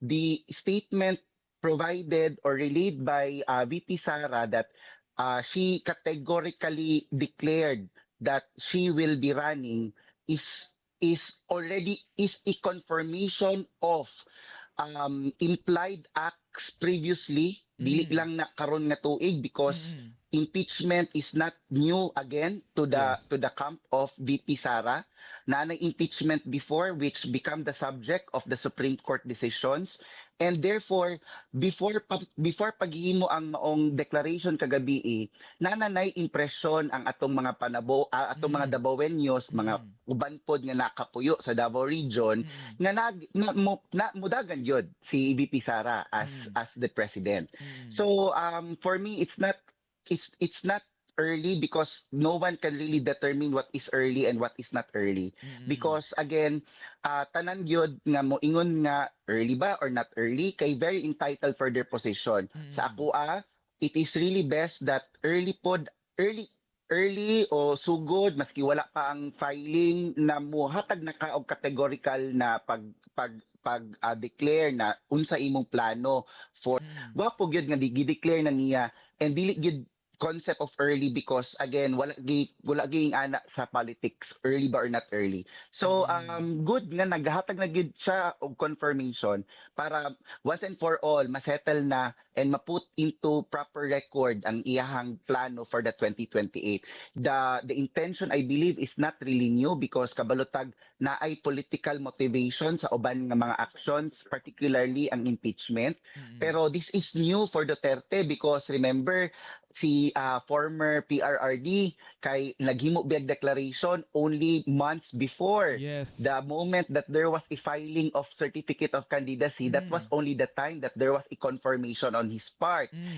the statement provided or relayed by VP Sara that she categorically declared that she will be running is already is a confirmation of implied acts previously, dili Mm. lang na karon nga tuig, because Mm. impeachment is not new again Yes. to the camp of VP Sara. Na impeachment before, which become the subject of the Supreme Court decisions, and therefore before paghimo ang maong declaration kagabi, nananay impression ang atong mga atong mga Mm. Davaoenos, mga Mm. uban pod nga nakapuyo sa Davao region, Mm. nga mudagan yun si VP Sara Mm. as the president. Mm. So for me, it's not early, because no one can really determine what is early and what is not early, Mm. because again, tanan gyud nga moingon nga early ba or not early, kay very entitled for their position. Sa Mm. ako, it is really best that early o sugod, maski wala pa ang filing, na muhatag na ka og categorical na declare na unsa imong plano for, Mm. wapo gyud nga declare na niya, and dili gyud concept of early, because again, wala ging ana sa politics early ba or not early. So Mm. good nga naghatag na gyud siya og confirmation para once and for all masettle na and maput into proper record ang iyahang plano for the 2028. The intention, I believe, is not really new, because kabalutag na ay political motivation sa uban nga mga actions, particularly ang impeachment. Mm. Pero this is new for Duterte, because remember, si former PRRD kay naghimo biag declaration only months before Yes. the moment that there was a filing of certificate of candidacy. That was Mm. only the time that there was a confirmation on his part. Mm.